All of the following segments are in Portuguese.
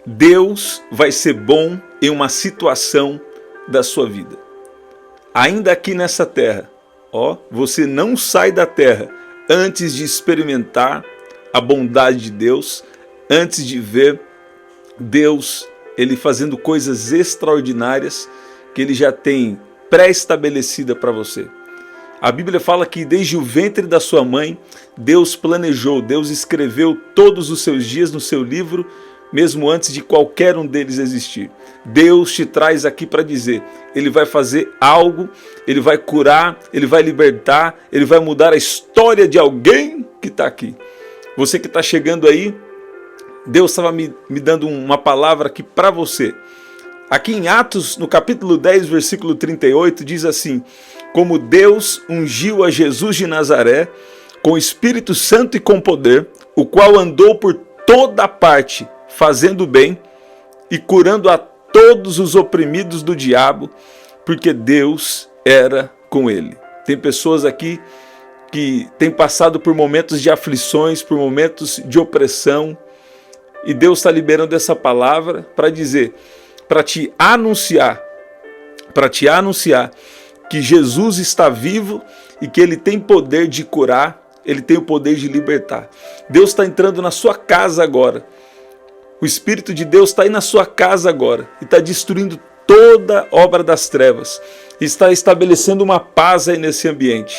Deus vai ser bom em uma situação da sua vida. Ainda aqui nessa terra, você não sai da terra antes de experimentar a bondade de Deus, antes de ver Deus, Ele fazendo coisas extraordinárias que Ele já tem pré-estabelecida para você. A Bíblia fala que desde o ventre da sua mãe, Deus planejou, Deus escreveu todos os seus dias no seu livro, mesmo antes de qualquer um deles existir. Deus te traz aqui para dizer, Ele vai fazer algo, Ele vai curar, Ele vai libertar, Ele vai mudar a história de alguém que está aqui. Você que está chegando aí, Deus estava me dando uma palavra aqui para você. Aqui em Atos, no capítulo 10, versículo 38, diz assim: como Deus ungiu a Jesus de Nazaré com o Espírito Santo e com poder, o qual andou por toda parte, fazendo bem e curando a todos os oprimidos do diabo, porque Deus era com ele. Tem pessoas aqui que têm passado por momentos de aflições, por momentos de opressão, e Deus está liberando essa palavra para dizer, para te anunciar que Jesus está vivo e que Ele tem poder de curar, Ele tem o poder de libertar. Deus está entrando na sua casa agora. O Espírito de Deus está aí na sua casa agora e está destruindo toda obra das trevas. Está estabelecendo uma paz aí nesse ambiente.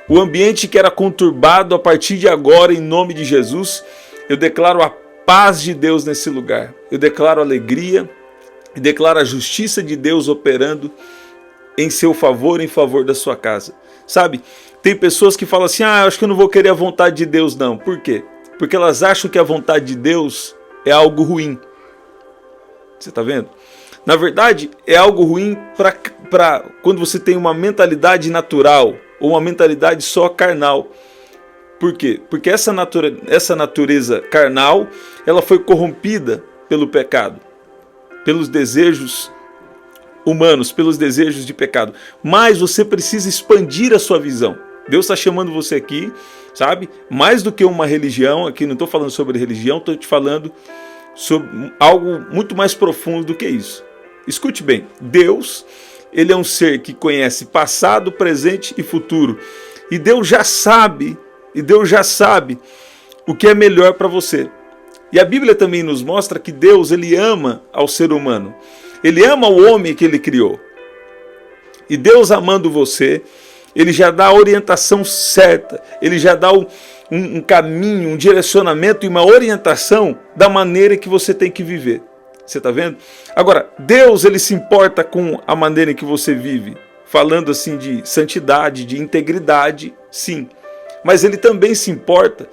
O ambiente que era conturbado, a partir de agora, em nome de Jesus, eu declaro a paz de Deus nesse lugar. Eu declaro alegria e declaro a justiça de Deus operando em seu favor, em favor da sua casa. Sabe, tem pessoas que falam assim, acho que eu não vou querer a vontade de Deus não. Por quê? Porque elas acham que a vontade de Deus é algo ruim. Você está vendo? Na verdade, é algo ruim para quando você tem uma mentalidade natural ou uma mentalidade só carnal. Por quê? Porque essa natureza carnal, ela foi corrompida pelo pecado, pelos desejos humanos, pelos desejos de pecado. Mas você precisa expandir a sua visão. Deus está chamando você aqui, sabe? Mais do que uma religião, aqui não estou falando sobre religião, estou te falando sobre algo muito mais profundo do que isso. Escute bem, Deus, Ele é um ser que conhece passado, presente e futuro. E Deus já sabe o que é melhor para você. E a Bíblia também nos mostra que Deus, Ele ama ao ser humano. Ele ama o homem que Ele criou. E Deus amando você, Ele já dá a orientação certa. Ele já dá um caminho, um direcionamento e uma orientação da maneira que você tem que viver. Você está vendo? Agora, Deus, Ele se importa com a maneira em que você vive. Falando assim de santidade, de integridade, sim. Mas Ele também se importa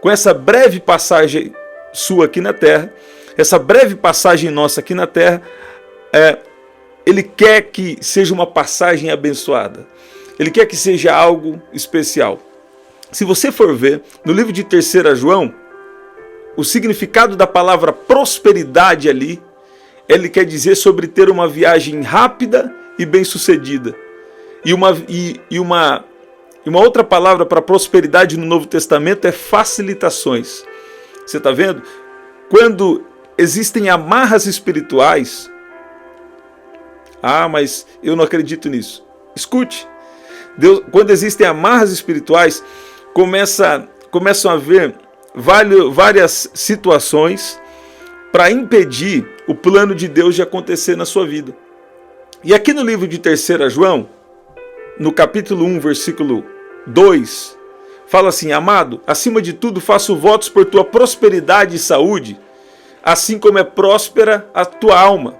com essa breve passagem sua aqui na terra, essa breve passagem nossa aqui na terra. Ele quer que seja uma passagem abençoada. Ele quer que seja algo especial. Se você for ver, no livro de 3 João, o significado da palavra prosperidade ali, ele quer dizer sobre ter uma viagem rápida e bem-sucedida. E uma outra palavra para prosperidade no Novo Testamento é facilitações. Você está vendo? Quando existem amarras espirituais, mas eu não acredito nisso. Escute, Deus, quando existem amarras espirituais, começam a haver várias situações para impedir o plano de Deus de acontecer na sua vida. E aqui no livro de 3 João, no capítulo 1, versículo 2, fala assim: amado, acima de tudo faço votos por tua prosperidade e saúde, assim como é próspera a tua alma.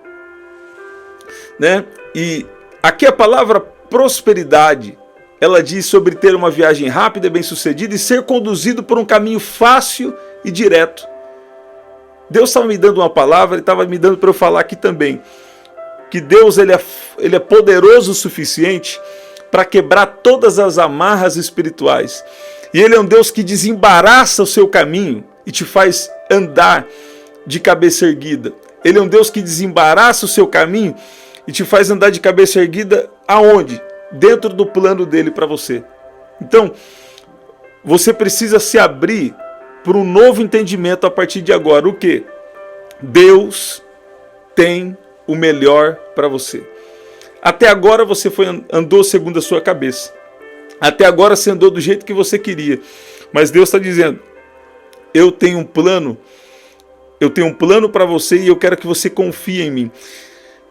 Né? E aqui a palavra prosperidade, ela diz sobre ter uma viagem rápida e bem-sucedida e ser conduzido por um caminho fácil e direto. Deus estava me dando uma palavra e estava me dando para eu falar aqui também, que Deus ele é poderoso o suficiente para quebrar todas as amarras espirituais. E Ele é um Deus que desembaraça o seu caminho e te faz andar de cabeça erguida. Ele é um Deus que desembaraça o seu caminho e te faz andar de cabeça erguida aonde? Dentro do plano dele para você. Então, você precisa se abrir para um novo entendimento a partir de agora. O quê? Deus tem o melhor para você. Até agora você andou segundo a sua cabeça. Até agora você andou do jeito que você queria. Mas Deus está dizendo, eu tenho um plano para você e eu quero que você confie em mim.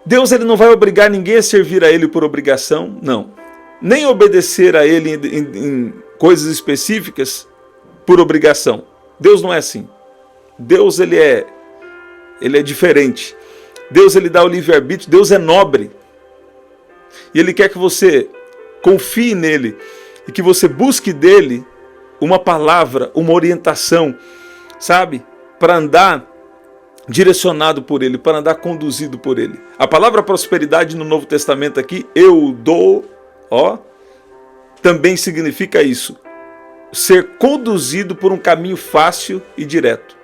Deus ele não vai obrigar ninguém a servir a Ele por obrigação, não. Nem obedecer a Ele em coisas específicas por obrigação. Deus não é assim. Deus ele é diferente. Deus ele dá o livre-arbítrio, Deus é nobre. E Ele quer que você confie nele e que você busque dele uma palavra, uma orientação, sabe? Para andar direcionado por ele, para andar conduzido por ele. A palavra prosperidade no Novo Testamento aqui, eu dou, também significa isso. Ser conduzido por um caminho fácil e direto.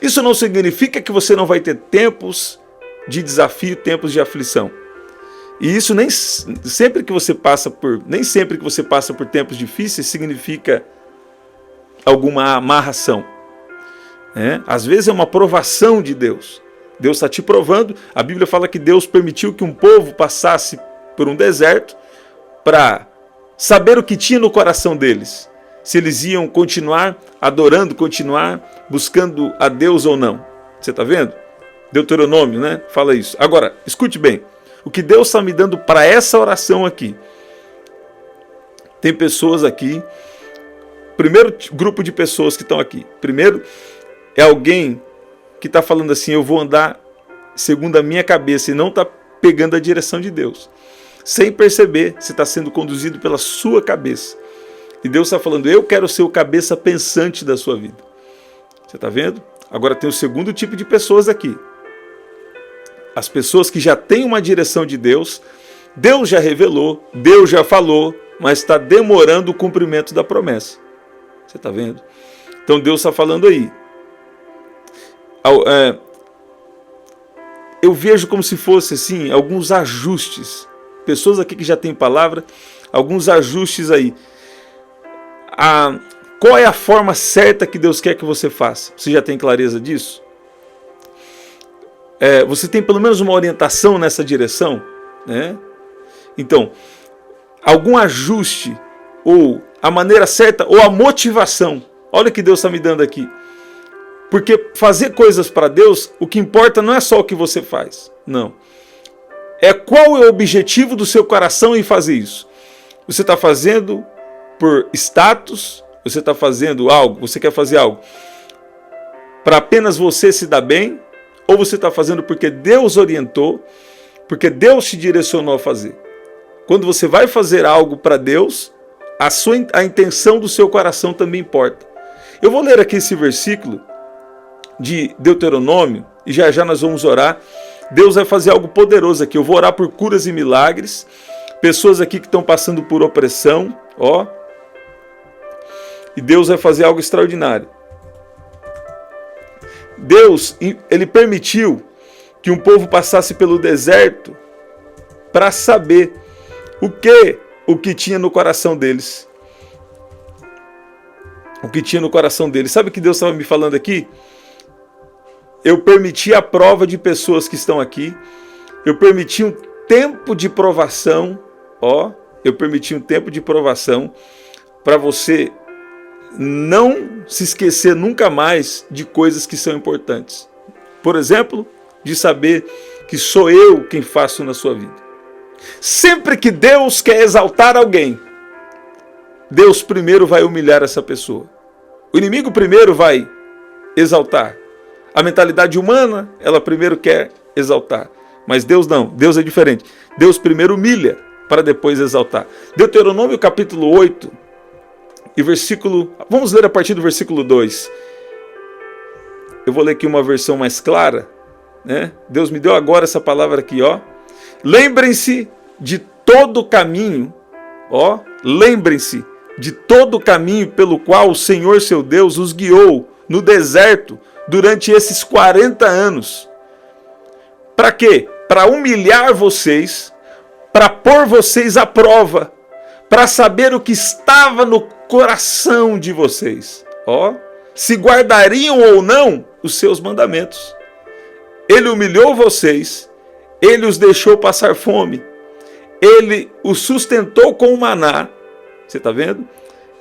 Isso não significa que você não vai ter tempos de desafio, tempos de aflição. E isso nem sempre que você passa por tempos difíceis significa alguma amarração. Às vezes é uma provação de Deus. Deus está te provando. A Bíblia fala que Deus permitiu que um povo passasse por um deserto para saber o que tinha no coração deles. Se eles iam continuar adorando, continuar buscando a Deus ou não. Você está vendo? Deuteronômio, né? Fala isso. Agora, escute bem. O que Deus está me dando para essa oração aqui. Tem pessoas aqui. Primeiro grupo de pessoas que estão aqui. Primeiro é alguém que está falando assim, eu vou andar segundo a minha cabeça e não está pegando a direção de Deus. Sem perceber, você está sendo conduzido pela sua cabeça. E Deus está falando, eu quero ser o cabeça pensante da sua vida. Você está vendo? Agora tem o segundo tipo de pessoas aqui. As pessoas que já têm uma direção de Deus, Deus já revelou, Deus já falou, mas está demorando o cumprimento da promessa. Você está vendo? Então Deus está falando aí. Eu vejo como se fosse assim, alguns ajustes. Pessoas aqui que já têm palavra, alguns ajustes aí. Qual é a forma certa que Deus quer que você faça? Você já tem clareza disso? Você tem pelo menos uma orientação nessa direção? Né? Então, algum ajuste, ou a maneira certa, ou a motivação. Olha o que Deus está me dando aqui. Porque fazer coisas para Deus, o que importa não é só o que você faz. Não. É qual é o objetivo do seu coração em fazer isso. Você está fazendo por status, você está fazendo algo, você quer fazer algo para apenas você se dar bem, ou você está fazendo porque Deus orientou, porque Deus te direcionou a fazer. Quando você vai fazer algo para Deus, a intenção do seu coração também importa. Eu vou ler aqui esse versículo de Deuteronômio, e já já nós vamos orar. Deus vai fazer algo poderoso aqui. Eu vou orar por curas e milagres. Pessoas aqui que estão passando por opressão, e Deus vai fazer algo extraordinário. Deus, ele permitiu que um povo passasse pelo deserto para saber o que tinha no coração deles. O que tinha no coração deles. Sabe o que Deus estava me falando aqui? Eu permiti a prova de pessoas que estão aqui. Eu permiti um tempo de provação. Eu permiti um tempo de provação para você não se esquecer nunca mais de coisas que são importantes. Por exemplo, de saber que sou eu quem faço na sua vida. Sempre que Deus quer exaltar alguém, Deus primeiro vai humilhar essa pessoa. O inimigo primeiro vai exaltar. A mentalidade humana, ela primeiro quer exaltar. Mas Deus não, Deus é diferente. Deus primeiro humilha para depois exaltar. Deuteronômio capítulo 8 e versículo... Vamos ler a partir do versículo 2. Eu vou ler aqui uma versão mais clara, né? Deus me deu agora essa palavra aqui, Lembrem-se de todo o caminho, lembrem-se de todo o caminho pelo qual o Senhor seu Deus os guiou no deserto durante esses 40 anos. Para quê? Para humilhar vocês, para pôr vocês à prova, para saber o que estava no coração de vocês. Se guardariam ou não os seus mandamentos. Ele humilhou vocês, ele os deixou passar fome, ele os sustentou com o maná, você está vendo?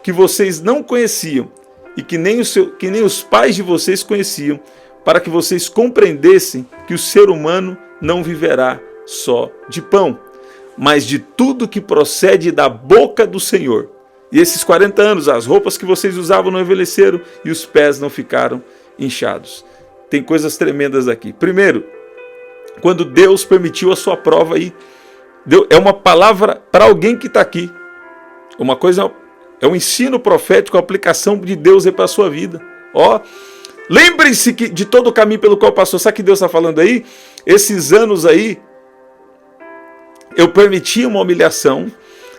Que vocês não conheciam e que nem os pais de vocês conheciam, para que vocês compreendessem que o ser humano não viverá só de pão, mas de tudo que procede da boca do Senhor. E esses 40 anos, as roupas que vocês usavam não envelheceram e os pés não ficaram inchados. Tem coisas tremendas aqui. Primeiro, quando Deus permitiu a sua prova aí, é uma palavra para alguém que está aqui. Uma coisa, é um ensino profético, a aplicação de Deus aí para a sua vida. Ó, lembre-se de todo o caminho pelo qual passou. Sabe o que Deus está falando aí? Esses anos aí, eu permiti uma humilhação.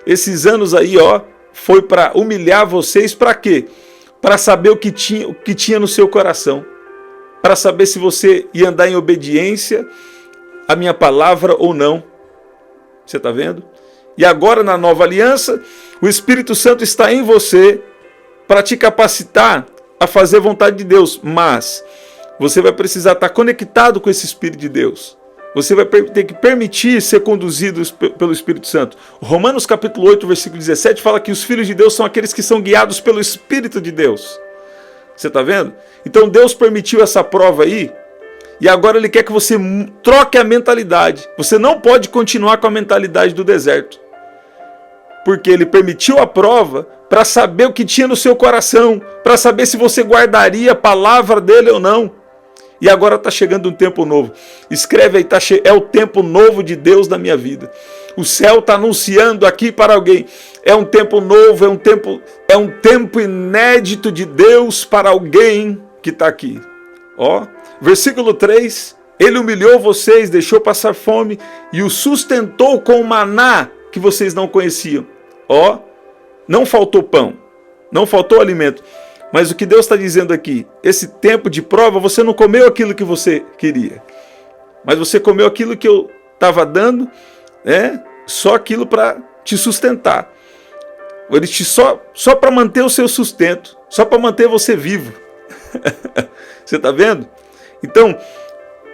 Esses anos aí, ó, foi para humilhar vocês, para quê? Para saber o que tinha no seu coração. Para saber se você ia andar em obediência à minha palavra ou não. Você está vendo? E agora, na nova aliança, o Espírito Santo está em você para te capacitar a fazer a vontade de Deus. Mas você vai precisar estar conectado com esse Espírito de Deus. Você vai ter que permitir ser conduzido pelo Espírito Santo. Romanos capítulo 8, versículo 17, fala que os filhos de Deus são aqueles que são guiados pelo Espírito de Deus. Você está vendo? Então Deus permitiu essa prova aí, e agora Ele quer que você troque a mentalidade. Você não pode continuar com a mentalidade do deserto. Porque Ele permitiu a prova para saber o que tinha no seu coração, para saber se você guardaria a palavra dEle ou não. E agora está chegando um tempo novo. Escreve aí, é o tempo novo de Deus na minha vida. O céu está anunciando aqui para alguém. É um tempo novo, é um tempo inédito de Deus para alguém que está aqui. Ó, versículo 3. Ele humilhou vocês, deixou passar fome e os sustentou com o maná que vocês não conheciam. Ó, não faltou pão, não faltou alimento. Mas o que Deus está dizendo aqui, esse tempo de prova, você não comeu aquilo que você queria. Mas você comeu aquilo que eu estava dando, né? Só aquilo para te sustentar. Só para manter o seu sustento, só para manter você vivo. Você está vendo? Então,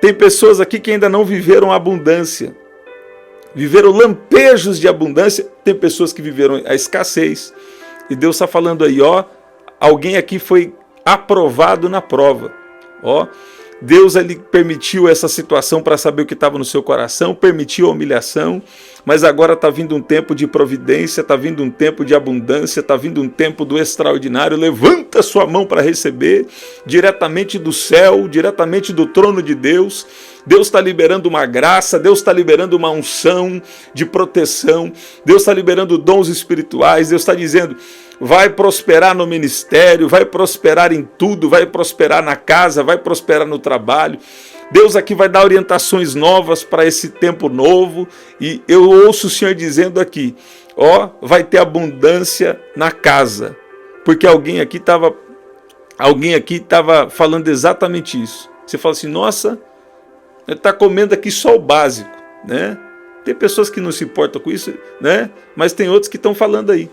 tem pessoas aqui que ainda não viveram abundância. Viveram lampejos de abundância. Tem pessoas que viveram a escassez. E Deus está falando aí, ó. Alguém aqui foi aprovado na prova. Ó, Deus ele permitiu essa situação para saber o que estava no seu coração, permitiu a humilhação, mas agora está vindo um tempo de providência, está vindo um tempo de abundância, está vindo um tempo do extraordinário. Levanta sua mão para receber diretamente do céu, diretamente do trono de Deus. Deus está liberando uma graça, Deus está liberando uma unção de proteção, Deus está liberando dons espirituais, Deus está dizendo, vai prosperar no ministério, vai prosperar em tudo, vai prosperar na casa, vai prosperar no trabalho. Deus aqui vai dar orientações novas para esse tempo novo, e eu ouço o Senhor dizendo aqui, ó, vai ter abundância na casa, porque alguém aqui estava falando exatamente isso. Você fala assim, nossa, está comendo aqui só o básico, né? Tem pessoas que não se importam com isso, né? Mas tem outros que estão falando aí.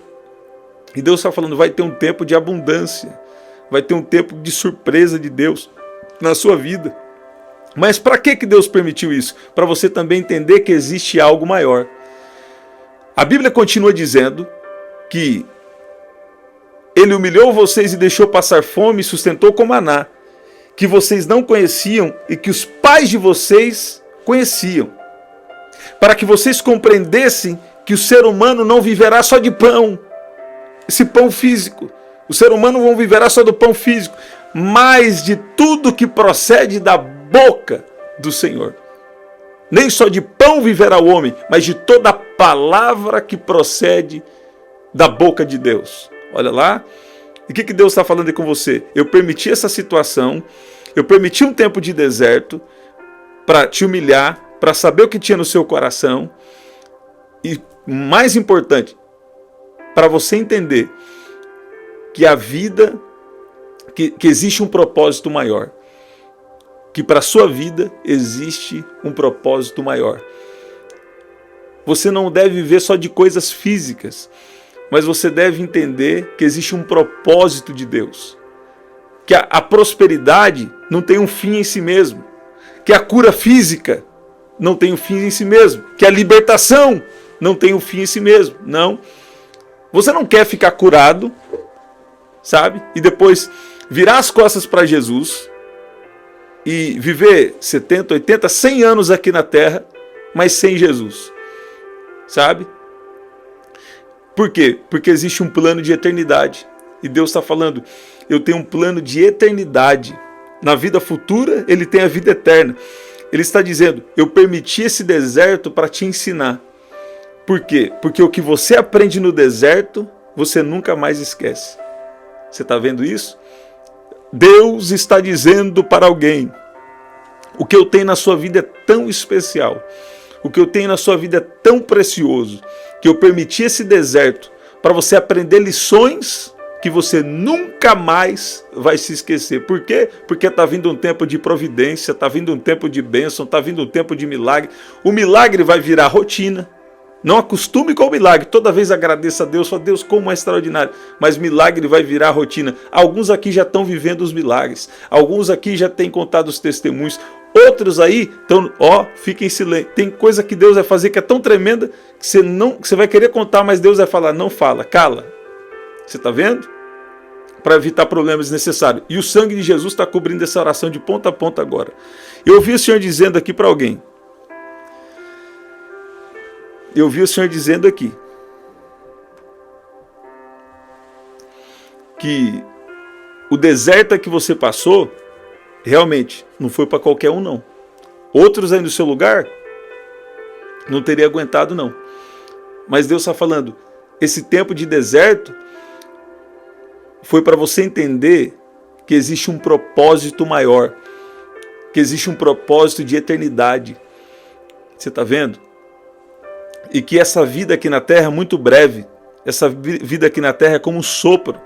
E Deus está falando, vai ter um tempo de abundância, vai ter um tempo de surpresa de Deus na sua vida. Mas para que Deus permitiu isso? Para você também entender que existe algo maior. A Bíblia continua dizendo que Ele humilhou vocês e deixou passar fome e sustentou com maná, que vocês não conheciam e que os pais de vocês conheciam, para que vocês compreendessem que o ser humano não viverá só de pão, esse pão físico. O ser humano não viverá só do pão físico, mas de tudo que procede da boca do Senhor. Nem só de pão viverá o homem, mas de toda palavra que procede da boca de Deus. Olha lá. E o que Deus está falando aí com você? Eu permiti essa situação, eu permiti um tempo de deserto para te humilhar, para saber o que tinha no seu coração. E mais importante, para você entender que a vida, que existe um propósito maior. Que para a sua vida existe um propósito maior. Você não deve viver só de coisas físicas, mas você deve entender que existe um propósito de Deus. Que a prosperidade não tem um fim em si mesmo. que a cura física não tem um fim em si mesmo, que a libertação não tem um fim em si mesmo. Não. Você não quer ficar curado, sabe? E depois virar as costas para Jesus e viver 70, 80, 100 anos aqui na Terra, mas sem Jesus, sabe? Por quê? Porque existe um plano de eternidade. E Deus está falando, eu tenho um plano de eternidade. Na vida futura, Ele tem a vida eterna. Ele está dizendo, eu permiti esse deserto para te ensinar. Por quê? Porque o que você aprende no deserto, você nunca mais esquece. Você está vendo isso? Deus está dizendo para alguém, o que eu tenho na sua vida é tão especial, o que eu tenho na sua vida é tão precioso, que eu permiti esse deserto para você aprender lições que você nunca mais vai se esquecer. Por quê? Porque está vindo um tempo de providência, está vindo um tempo de bênção, está vindo um tempo de milagre. O milagre vai virar rotina. Não acostume com o milagre. Toda vez agradeça a Deus, fala, Deus, como é extraordinário. Mas milagre vai virar rotina. Alguns aqui já estão vivendo os milagres. Alguns aqui já têm contado os testemunhos. Outros aí estão, fiquem em silêncio. Tem coisa que Deus vai fazer que é tão tremenda que você vai querer contar, mas Deus vai falar, não fala, cala. Você está vendo? Para evitar problemas desnecessários. E o sangue de Jesus está cobrindo essa oração de ponta a ponta agora. Eu ouvi o Senhor dizendo aqui para alguém. Eu ouvi o Senhor dizendo aqui. Que o deserto que você passou, realmente, não foi para qualquer um não. Outros aí no seu lugar, não teria aguentado não. Mas Deus está falando, esse tempo de deserto, foi para você entender que existe um propósito maior, que existe um propósito de eternidade. Você está vendo? E que essa vida aqui na Terra é muito breve. Essa vida aqui na Terra é como um sopro.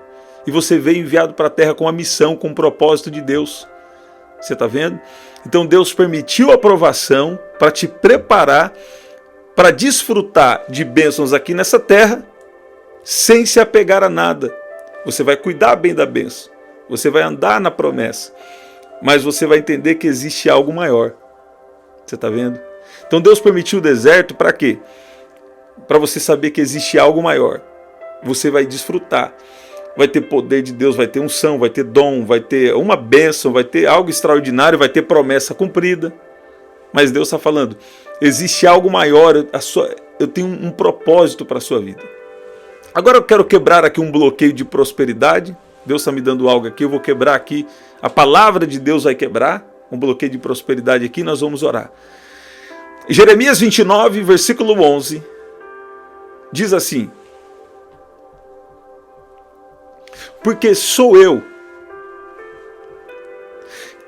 E você veio enviado para a Terra com uma missão, com um propósito de Deus. Você está vendo? Então Deus permitiu a provação para te preparar para desfrutar de bênçãos aqui nessa Terra sem se apegar a nada. Você vai cuidar bem da bênção. Você vai andar na promessa. Mas você vai entender que existe algo maior. Você está vendo? Então Deus permitiu o deserto para quê? Para você saber que existe algo maior. Você vai desfrutar. Vai ter poder de Deus, vai ter unção, vai ter dom, vai ter uma bênção, vai ter algo extraordinário, vai ter promessa cumprida. Mas Deus está falando, existe algo maior, eu tenho um propósito para a sua vida. Agora eu quero quebrar aqui um bloqueio de prosperidade. Deus está me dando algo aqui, eu vou quebrar aqui. A palavra de Deus vai quebrar um bloqueio de prosperidade aqui, nós vamos orar. Jeremias 29, versículo 11, diz assim, porque sou eu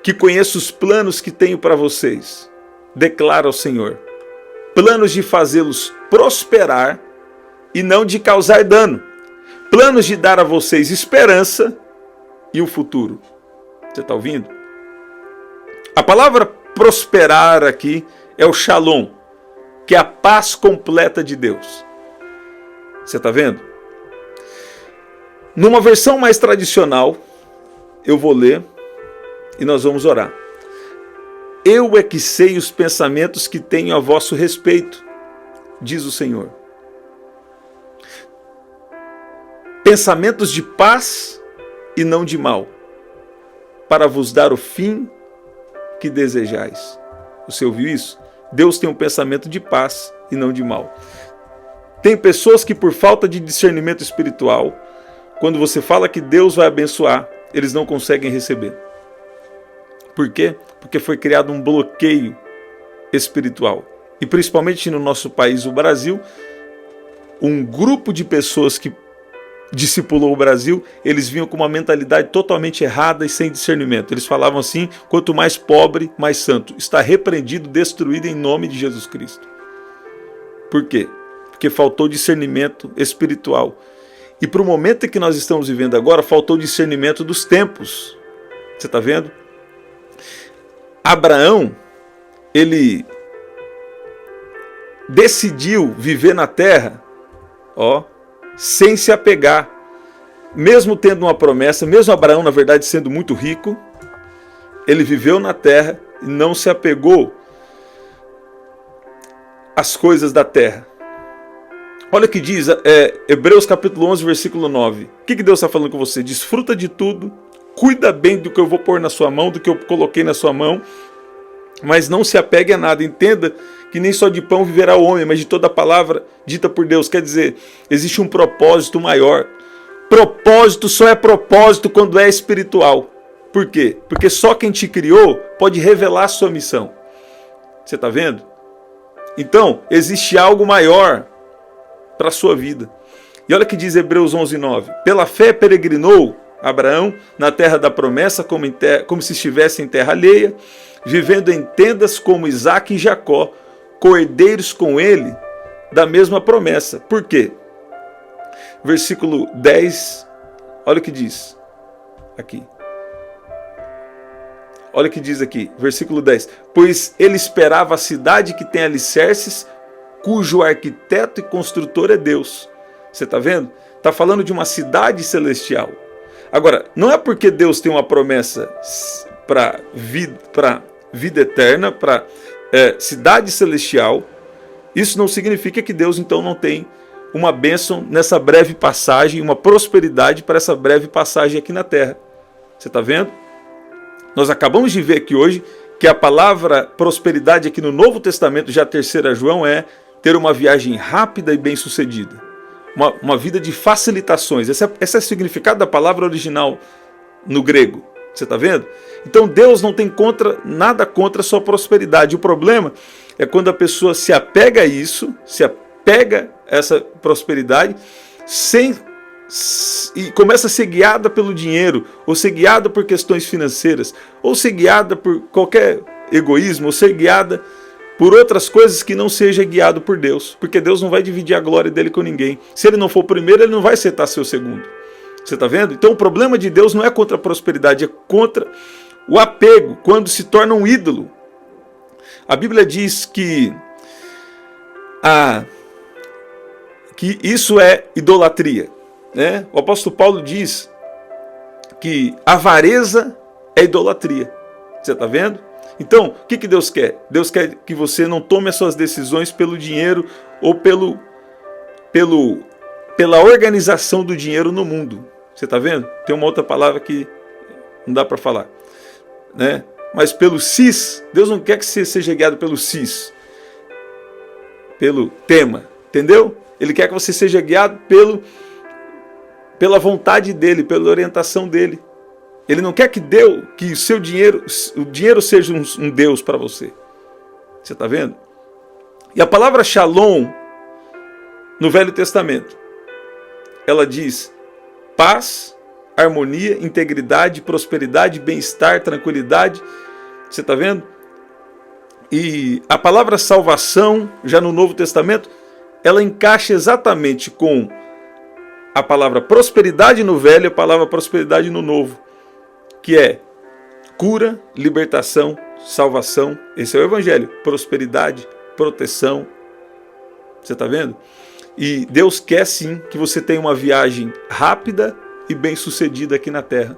que conheço os planos que tenho para vocês, declara o Senhor, planos de fazê-los prosperar e não de causar dano, planos de dar a vocês esperança e um futuro. Você está ouvindo? A palavra prosperar aqui é o shalom, que é a paz completa de Deus. Você está vendo? Numa versão mais tradicional, eu vou ler e nós vamos orar. Eu é que sei os pensamentos que tenho a vosso respeito, diz o Senhor. Pensamentos de paz e não de mal, para vos dar o fim que desejais. Você ouviu isso? Deus tem um pensamento de paz e não de mal. Tem pessoas que por falta de discernimento espiritual, quando você fala que Deus vai abençoar, eles não conseguem receber. Por quê? Porque foi criado um bloqueio espiritual. E principalmente no nosso país, o Brasil, um grupo de pessoas que discipulou o Brasil, eles vinham com uma mentalidade totalmente errada e sem discernimento. Eles falavam assim, quanto mais pobre, mais santo. Está repreendido, destruído em nome de Jesus Cristo. Por quê? Porque faltou discernimento espiritual. E para o momento em que nós estamos vivendo agora, faltou discernimento dos tempos. Você está vendo? Abraão, ele decidiu viver na terra, sem se apegar, mesmo tendo uma promessa, mesmo Abraão, na verdade, sendo muito rico, ele viveu na terra e não se apegou às coisas da terra. Olha o que diz Hebreus capítulo 11, versículo 9. O que Deus está falando com você? Desfruta de tudo, cuida bem do que eu vou pôr na sua mão, do que eu coloquei na sua mão, mas não se apegue a nada. Entenda que nem só de pão viverá o homem, mas de toda a palavra dita por Deus. Quer dizer, existe um propósito maior. Propósito só é propósito quando é espiritual. Por quê? Porque só quem te criou pode revelar a sua missão. Você está vendo? Então, existe algo maior para a sua vida. E olha o que diz Hebreus 11, 9. Pela fé peregrinou Abraão na terra da promessa, como se estivesse em terra alheia, vivendo em tendas como Isaque e Jacó, coerdeiros com ele da mesma promessa. Por quê? Versículo 10, olha o que diz aqui. Olha o que diz aqui, versículo 10. Pois ele esperava a cidade que tem alicerces, cujo arquiteto e construtor é Deus. Você está vendo? Está falando de uma cidade celestial. Agora, não é porque Deus tem uma promessa para vida eterna, para cidade celestial, isso não significa que Deus então não tem uma bênção nessa breve passagem, uma prosperidade para essa breve passagem aqui na terra. Você está vendo? Nós acabamos de ver aqui hoje que a palavra prosperidade aqui no Novo Testamento, já a 3ª João, é ter uma viagem rápida e bem-sucedida. Uma vida de facilitações. Esse é o significado da palavra original no grego. Você está vendo? Então Deus não tem nada contra a sua prosperidade. O problema é quando a pessoa se apega a isso, se apega a essa prosperidade, e começa a ser guiada pelo dinheiro, ou ser guiada por questões financeiras, ou ser guiada por qualquer egoísmo, ou ser guiada por outras coisas que não seja guiado por Deus, porque Deus não vai dividir a glória dele com ninguém. Se ele não for o primeiro, ele não vai aceitar ser o segundo. Você está vendo? Então o problema de Deus não é contra a prosperidade, é contra o apego, quando se torna um ídolo. A Bíblia diz que isso é idolatria, né? O apóstolo Paulo diz que avareza é idolatria. Você está vendo? Então, o que Deus quer? Deus quer que você não tome as suas decisões pelo dinheiro ou pela organização do dinheiro no mundo. Você está vendo? Tem uma outra palavra que não dá para falar, né? Mas pelo cis, Deus não quer que você seja guiado pelo cis, pelo tema, entendeu? Ele quer que você seja guiado pela vontade dele, pela orientação dele. Ele não quer que o dinheiro seja um Deus para você. Você está vendo? E a palavra shalom, no Velho Testamento, ela diz paz, harmonia, integridade, prosperidade, bem-estar, tranquilidade. Você está vendo? E a palavra salvação, já no Novo Testamento, ela encaixa exatamente com a palavra prosperidade no Velho e a palavra prosperidade no Novo, que é cura, libertação, salvação. Esse é o Evangelho. Prosperidade, proteção. Você está vendo? E Deus quer sim que você tenha uma viagem rápida e bem-sucedida aqui na terra.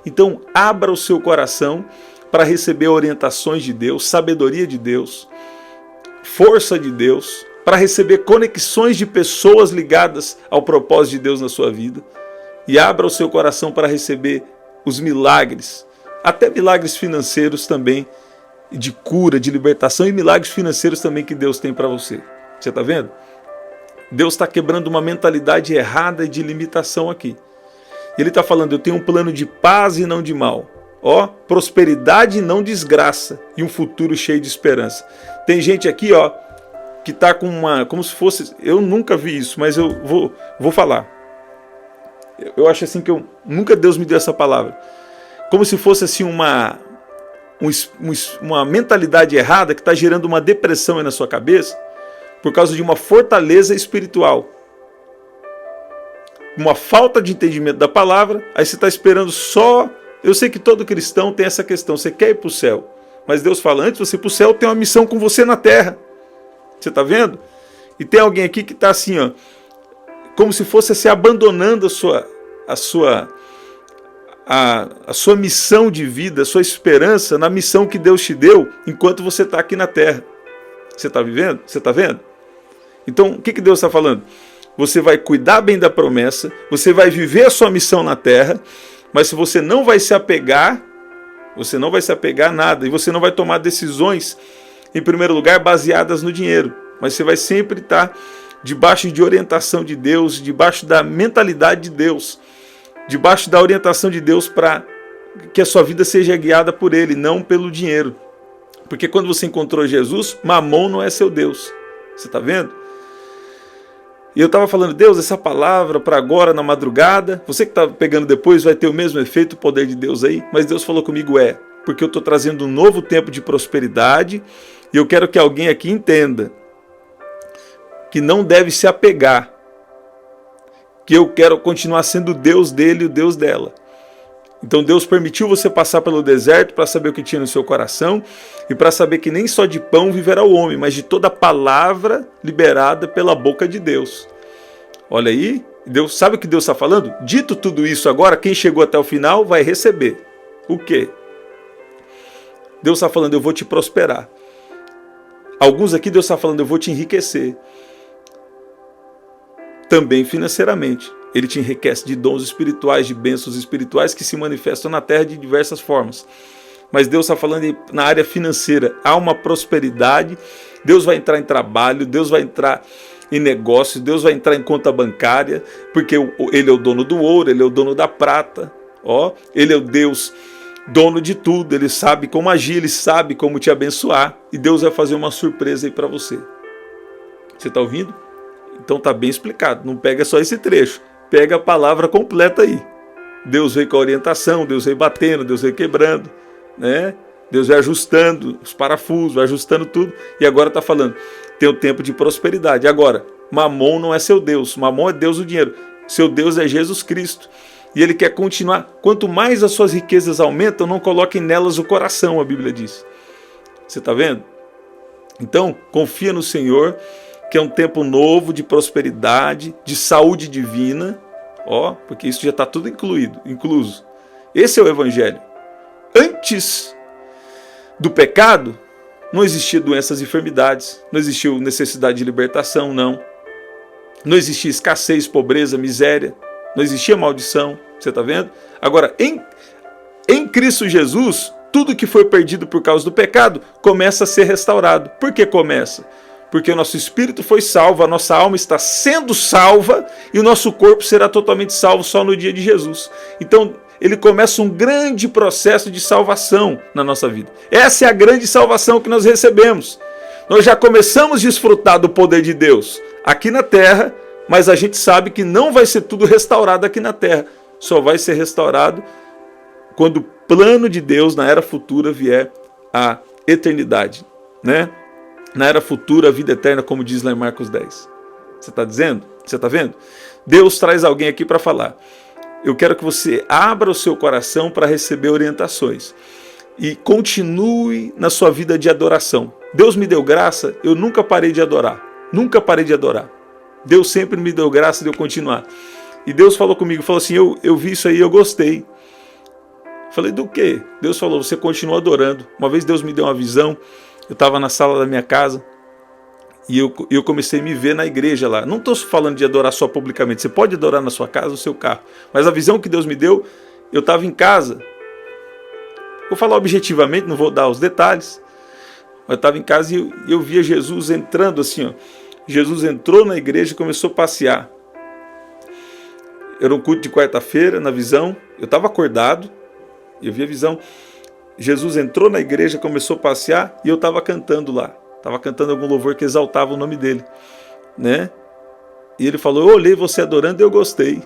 Então abra o seu coração para receber orientações de Deus, sabedoria de Deus, força de Deus, para receber conexões de pessoas ligadas ao propósito de Deus na sua vida. E abra o seu coração para receber os milagres, até milagres financeiros também, de cura, de libertação, e milagres financeiros também que Deus tem para você. Você está vendo? Deus está quebrando uma mentalidade errada e de limitação aqui. Ele está falando, eu tenho um plano de paz e não de mal. Ó, prosperidade e não desgraça, e um futuro cheio de esperança. Tem gente aqui, ó, que está com como se fosse, eu nunca vi isso, mas eu vou falar. Eu acho assim que nunca Deus me deu essa palavra. Como se fosse assim uma mentalidade errada que está gerando uma depressão aí na sua cabeça por causa de uma fortaleza espiritual. Uma falta de entendimento da palavra, aí você está esperando só... Eu sei que todo cristão tem essa questão, você quer ir para o céu, mas Deus fala, antes de você ir para o céu, tem uma missão com você na terra. Você está vendo? E tem alguém aqui que está assim, ó, como se fosse se abandonando a sua missão de vida, a sua esperança na missão que Deus te deu enquanto você está aqui na terra. Você está vivendo? Você está vendo? Então, o que Deus está falando? Você vai cuidar bem da promessa, você vai viver a sua missão na terra, mas se você não vai se apegar a nada, e você não vai tomar decisões, em primeiro lugar, baseadas no dinheiro, mas você vai sempre estar debaixo de orientação de Deus, debaixo da mentalidade de Deus, debaixo da orientação de Deus para que a sua vida seja guiada por Ele, não pelo dinheiro. Porque quando você encontrou Jesus, Mamon não é seu Deus. Você está vendo? E eu estava falando, Deus, essa palavra para agora na madrugada, você que está pegando depois vai ter o mesmo efeito, o poder de Deus aí, mas Deus falou comigo, porque eu estou trazendo um novo tempo de prosperidade e eu quero que alguém aqui entenda que não deve se apegar, que eu quero continuar sendo o Deus dele e o Deus dela. Então Deus permitiu você passar pelo deserto para saber o que tinha no seu coração e para saber que nem só de pão viverá o homem, mas de toda palavra liberada pela boca de Deus. Olha aí, Deus, sabe o que Deus está falando? Dito tudo isso agora, quem chegou até o final vai receber. O quê? Deus está falando, eu vou te prosperar. Alguns aqui Deus está falando, eu vou te enriquecer. Também financeiramente. Ele te enriquece de dons espirituais, de bênçãos espirituais que se manifestam na terra de diversas formas. Mas Deus está falando na área financeira. Há uma prosperidade. Deus vai entrar em trabalho. Deus vai entrar em negócios. Deus vai entrar em conta bancária. Porque Ele é o dono do ouro. Ele é o dono da prata. Ele é o Deus dono de tudo. Ele sabe como agir. Ele sabe como te abençoar. E Deus vai fazer uma surpresa aí para você. Você está ouvindo? Então está bem explicado. Não pega só esse trecho. Pega a palavra completa aí. Deus veio com a orientação, Deus veio batendo, Deus veio quebrando, né? Deus veio ajustando os parafusos, vai ajustando tudo. E agora está falando, tem o tempo de prosperidade. Agora, Mamon não é seu Deus, Mamon é Deus do dinheiro. Seu Deus é Jesus Cristo. E Ele quer continuar. Quanto mais as suas riquezas aumentam, não coloquem nelas o coração, a Bíblia diz. Você está vendo? Então, confia no Senhor, que é um tempo novo de prosperidade, de saúde divina, porque isso já está tudo incluso. Esse é o Evangelho. Antes do pecado, não existia doenças e enfermidades, não existia necessidade de libertação, não. Não existia escassez, pobreza, miséria, não existia maldição, você está vendo? Agora, em Cristo Jesus, tudo que foi perdido por causa do pecado começa a ser restaurado. Por que começa? Porque o nosso espírito foi salvo, a nossa alma está sendo salva e o nosso corpo será totalmente salvo só no dia de Jesus. Então, ele começa um grande processo de salvação na nossa vida. Essa é a grande salvação que nós recebemos. Nós já começamos a desfrutar do poder de Deus aqui na terra, mas a gente sabe que não vai ser tudo restaurado aqui na terra. Só vai ser restaurado quando o plano de Deus na era futura vier a eternidade, né? Na era futura, a vida eterna, como diz lá em Marcos 10. Você está dizendo? Você está vendo? Deus traz alguém aqui para falar. Eu quero que você abra o seu coração para receber orientações. E continue na sua vida de adoração. Deus me deu graça, eu nunca parei de adorar. Nunca parei de adorar. Deus sempre me deu graça de eu continuar. E Deus falou comigo, falou assim, eu vi isso aí, eu gostei. Falei, do quê? Deus falou, você continua adorando. Uma vez Deus me deu uma visão. Eu estava na sala da minha casa e eu comecei a me ver na igreja lá. Não estou falando de adorar só publicamente. Você pode adorar na sua casa, no seu carro. Mas a visão que Deus me deu, eu estava em casa. Vou falar objetivamente, não vou dar os detalhes. Mas eu estava em casa e eu via Jesus entrando assim. Jesus entrou na igreja e começou a passear. Era um culto de quarta-feira, na visão. Eu estava acordado e eu via a visão. Jesus entrou na igreja, começou a passear e eu estava cantando lá. Estava cantando algum louvor que exaltava o nome dele, né? E ele falou, eu olhei você adorando e eu gostei.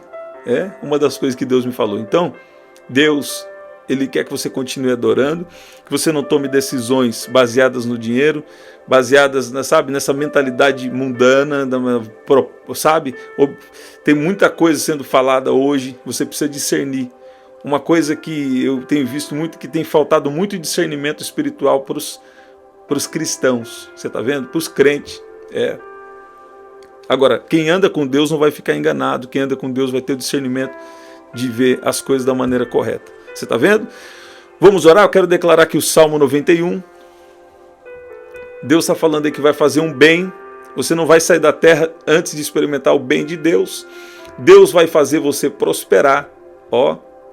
É uma das coisas que Deus me falou. Então, Deus, Ele quer que você continue adorando, que você não tome decisões baseadas no dinheiro, baseadas, sabe, nessa mentalidade mundana, sabe? Tem muita coisa sendo falada hoje, você precisa discernir. Uma coisa que eu tenho visto muito, que tem faltado muito discernimento espiritual para os cristãos. Você está vendo? Para os crentes. Agora, quem anda com Deus não vai ficar enganado. Quem anda com Deus vai ter o discernimento. de ver as coisas da maneira correta. Você está vendo? Vamos orar? Eu quero declarar aqui o Salmo 91. Deus está falando aí que vai fazer um bem. Você não vai sair da terra antes de experimentar o bem de Deus. Deus vai fazer você prosperar.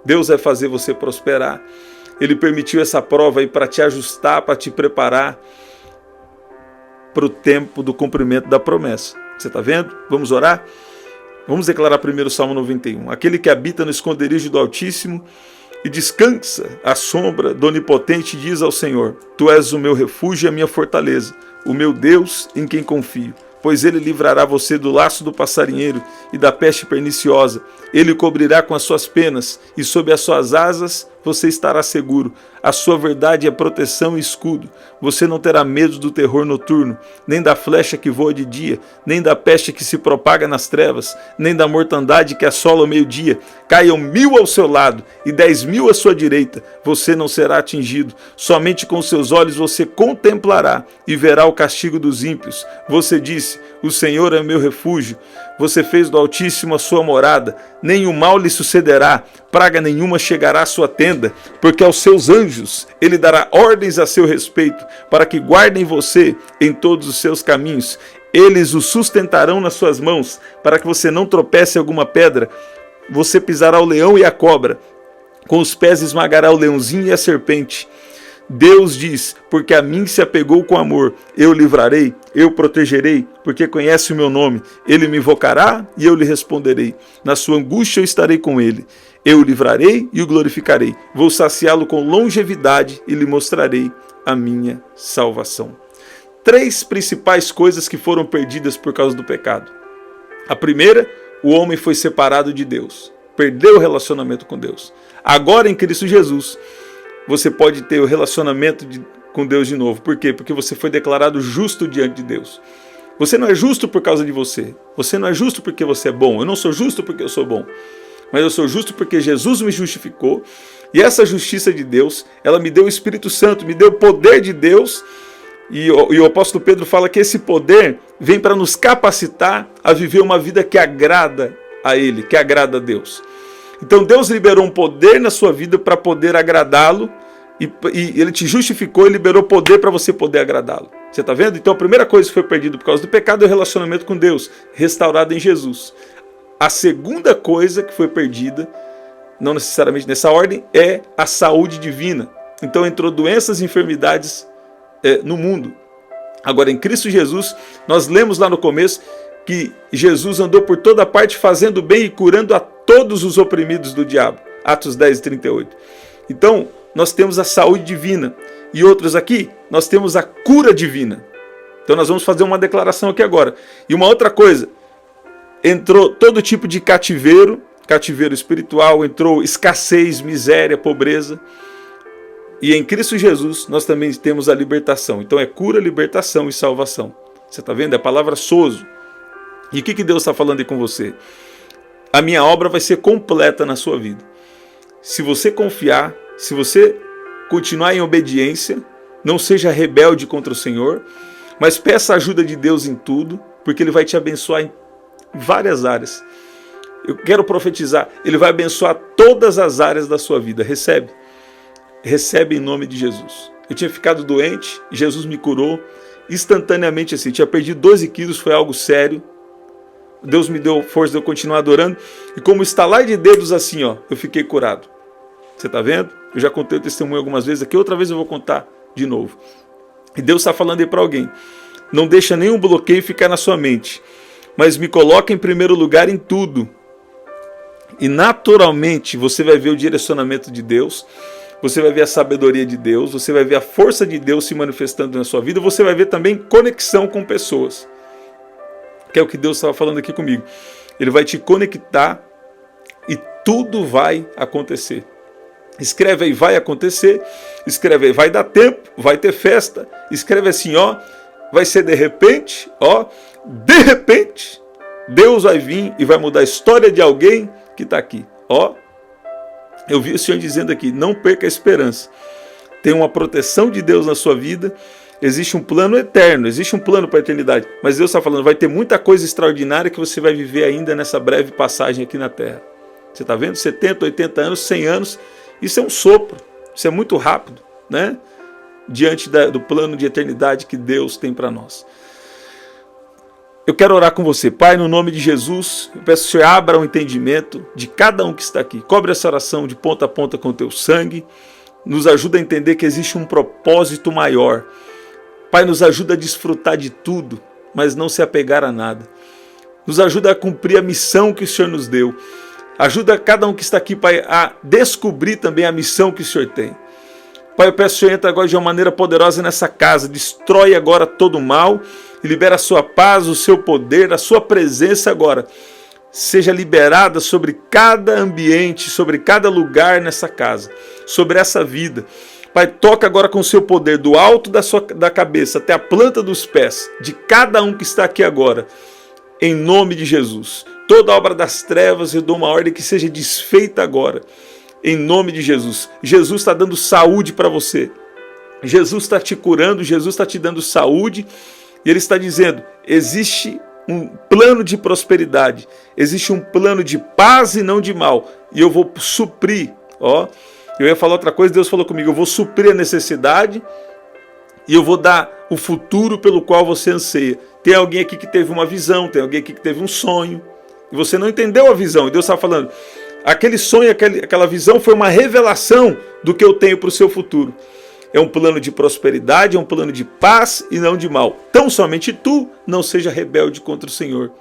Deus vai fazer você prosperar. Ele permitiu essa prova aí para te ajustar, para te preparar para o tempo do cumprimento da promessa. Você está vendo? Vamos orar? Vamos declarar primeiro o Salmo 91. Aquele que habita no esconderijo do Altíssimo e descansa à sombra do Onipotente diz ao Senhor: Tu és o meu refúgio e a minha fortaleza, o meu Deus em quem confio. Pois ele livrará você do laço do passarinheiro e da peste perniciosa. Ele o cobrirá com as suas penas e sob as suas asas você estará seguro. A sua verdade é proteção e escudo. Você não terá medo do terror noturno, nem da flecha que voa de dia, nem da peste que se propaga nas trevas, nem da mortandade que assola ao meio-dia. Caiam 1000 ao seu lado e 10.000 à sua direita. Você não será atingido. Somente com seus olhos você contemplará e verá o castigo dos ímpios. Você disse: o Senhor é meu refúgio. Você fez do Altíssimo a sua morada. Nenhum mal lhe sucederá, praga nenhuma chegará à sua tenda, porque aos seus anjos ele dará ordens a seu respeito, para que guardem você em todos os seus caminhos. Eles o sustentarão nas suas mãos, para que você não tropece em alguma pedra. Você pisará o leão e a cobra, com os pés esmagará o leãozinho e a serpente. Deus diz: porque a mim se apegou com amor, eu o livrarei, eu o protegerei, porque conhece o meu nome. Ele me invocará e eu lhe responderei. Na sua angústia eu estarei com ele. Eu o livrarei e o glorificarei. Vou saciá-lo com longevidade e lhe mostrarei a minha salvação. 3 principais coisas que foram perdidas por causa do pecado. A primeira, o homem foi separado de Deus. Perdeu o relacionamento com Deus. Agora em Cristo Jesus, você pode ter o relacionamento com Deus de novo. Por quê? Porque você foi declarado justo diante de Deus. Você não é justo por causa de você. Você não é justo porque você é bom. Eu não sou justo porque eu sou bom. Mas eu sou justo porque Jesus me justificou. E essa justiça de Deus, ela me deu o Espírito Santo, me deu o poder de Deus. E o apóstolo Pedro fala que esse poder vem para nos capacitar a viver uma vida que agrada a Ele, que agrada a Deus. Então Deus liberou um poder na sua vida para poder agradá-lo, e Ele te justificou e liberou poder para você poder agradá-lo. Você está vendo? Então a primeira coisa que foi perdida por causa do pecado é o relacionamento com Deus, restaurado em Jesus. A segunda coisa que foi perdida, não necessariamente nessa ordem, é a saúde divina. Então entrou doenças e enfermidades no mundo. Agora em Cristo Jesus, nós lemos lá no começo que Jesus andou por toda parte fazendo bem e curando a todos os oprimidos do diabo. Atos 10, 38. Então, nós temos a saúde divina. E outros aqui, nós temos a cura divina. Então nós vamos fazer uma declaração aqui agora. E uma outra coisa, entrou todo tipo de cativeiro espiritual, entrou escassez, miséria, pobreza. E em Cristo Jesus nós também temos a libertação. Então é cura, libertação e salvação. Você está vendo? É a palavra sozo. E o que Deus está falando aí com você? A minha obra vai ser completa na sua vida. Se você confiar, se você continuar em obediência, não seja rebelde contra o Senhor, mas peça a ajuda de Deus em tudo, porque Ele vai te abençoar em várias áreas. Eu quero profetizar, Ele vai abençoar todas as áreas da sua vida. Recebe. Recebe em nome de Jesus. Eu tinha ficado doente, Jesus me curou instantaneamente assim. Tinha perdido 12 quilos, foi algo sério. Deus me deu força de eu continuar adorando. E como estalar de dedos assim, eu fiquei curado. Você está vendo? Eu já contei o testemunho algumas vezes aqui, outra vez eu vou contar de novo. E Deus está falando aí para alguém. Não deixa nenhum bloqueio ficar na sua mente, mas me coloca em primeiro lugar em tudo. E naturalmente você vai ver o direcionamento de Deus, você vai ver a sabedoria de Deus, você vai ver a força de Deus se manifestando na sua vida, você vai ver também conexão com pessoas. Que é o que Deus estava falando aqui comigo. Ele vai te conectar e tudo vai acontecer. Escreve aí, vai acontecer. Escreve aí, vai dar tempo, vai ter festa. Escreve assim, vai ser de repente, de repente, Deus vai vir e vai mudar a história de alguém que está aqui. Eu vi o Senhor dizendo aqui, não perca a esperança. Tem uma proteção de Deus na sua vida. Existe um plano eterno, existe um plano para a eternidade. Mas Deus está falando, vai ter muita coisa extraordinária que você vai viver ainda nessa breve passagem aqui na Terra. Você está vendo? 70, 80 anos, 100 anos, isso é um sopro, isso é muito rápido, né? Diante do plano de eternidade que Deus tem para nós. Eu quero orar com você. Pai, no nome de Jesus, eu peço que o Senhor abra o entendimento de cada um que está aqui. Cobre essa oração de ponta a ponta com o teu sangue. Nos ajuda a entender que existe um propósito maior. Pai, nos ajuda a desfrutar de tudo, mas não se apegar a nada. Nos ajuda a cumprir a missão que o Senhor nos deu. Ajuda cada um que está aqui, Pai, a descobrir também a missão que o Senhor tem. Pai, eu peço que o Senhor entre agora de uma maneira poderosa nessa casa, destrói agora todo o mal e libera a sua paz, o seu poder, a sua presença agora. Seja liberada sobre cada ambiente, sobre cada lugar nessa casa, sobre essa vida. Pai, toca agora com o seu poder, do alto da cabeça até a planta dos pés, de cada um que está aqui agora, em nome de Jesus. Toda obra das trevas, eu dou uma ordem que seja desfeita agora. Em nome de Jesus. Jesus está dando saúde para você. Jesus está te curando, Jesus está te dando saúde. E Ele está dizendo, existe um plano de prosperidade. Existe um plano de paz e não de mal. E eu vou suprir. Eu ia falar outra coisa, Deus falou comigo. Eu vou suprir a necessidade e eu vou dar o futuro pelo qual você anseia. Tem alguém aqui que teve uma visão, tem alguém aqui que teve um sonho. E você não entendeu a visão. E Deus está falando... Aquele sonho, aquela visão foi uma revelação do que eu tenho para o seu futuro. É um plano de prosperidade, é um plano de paz e não de mal. Tão somente tu não seja rebelde contra o Senhor.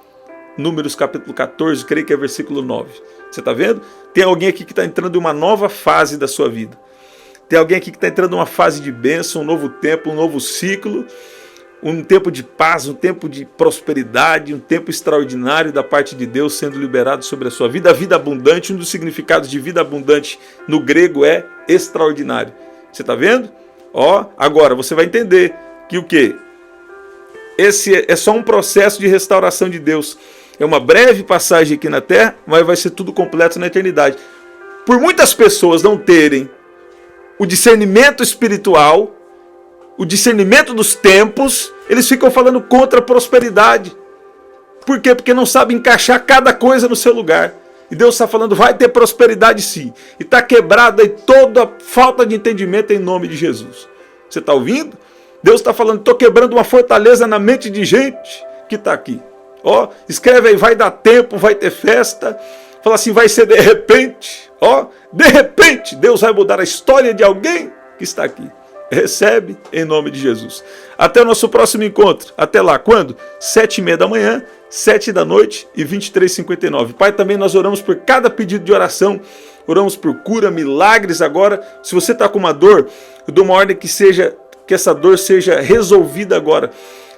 Números capítulo 14, creio que é versículo 9. Você está vendo? Tem alguém aqui que está entrando em uma nova fase da sua vida. Tem alguém aqui que está entrando em uma fase de bênção, um novo tempo, um novo ciclo. Um tempo de paz, um tempo de prosperidade, um tempo extraordinário da parte de Deus sendo liberado sobre a sua vida. A vida abundante, um dos significados de vida abundante no grego é extraordinário. Você está vendo? Agora você vai entender que o quê? Esse é só um processo de restauração de Deus. É uma breve passagem aqui na terra, mas vai ser tudo completo na eternidade. Por muitas pessoas não terem o discernimento espiritual, o discernimento dos tempos, eles ficam falando contra a prosperidade. Por quê? Porque não sabem encaixar cada coisa no seu lugar. E Deus está falando, vai ter prosperidade sim. E está quebrada aí toda falta de entendimento em nome de Jesus. Você está ouvindo? Deus está falando, estou quebrando uma fortaleza na mente de gente que está aqui. Escreve aí, vai dar tempo, vai ter festa. Fala assim, vai ser de repente. De repente, Deus vai mudar a história de alguém que está aqui. Recebe em nome de Jesus. Até o nosso próximo encontro. Até lá, quando? 7h30 da manhã, 7 da noite e 23h59. Pai, também nós oramos por cada pedido de oração. Oramos por cura, milagres agora. Se você está com uma dor, eu dou uma ordem que essa dor seja resolvida agora.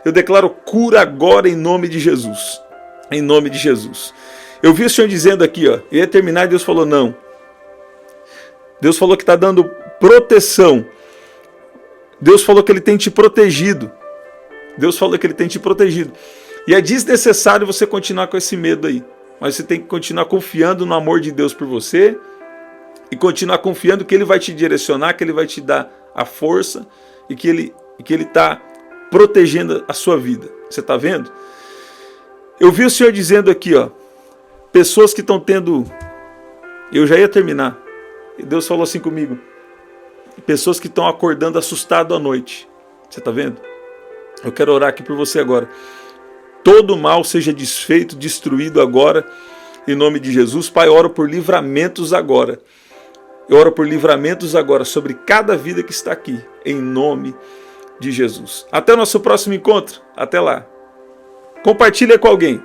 Eu declaro cura agora em nome de Jesus. Em nome de Jesus. Eu vi o Senhor dizendo aqui, ia terminar e Deus falou não. Deus falou que está dando proteção. Deus falou que Ele tem te protegido. Deus falou que Ele tem te protegido. E é desnecessário você continuar com esse medo aí. Mas você tem que continuar confiando no amor de Deus por você. E continuar confiando que Ele vai te direcionar, que Ele vai te dar a força. E que Ele está protegendo a sua vida. Você está vendo? Eu vi o Senhor dizendo aqui, pessoas que estão tendo... Eu já ia terminar. E Deus falou assim comigo. Pessoas que estão acordando assustado à noite. Você está vendo? Eu quero orar aqui por você agora. Todo mal seja desfeito, destruído agora, em nome de Jesus. Pai, eu oro por livramentos agora. Eu oro por livramentos agora sobre cada vida que está aqui, em nome de Jesus. Até o nosso próximo encontro. Até lá. Compartilha com alguém.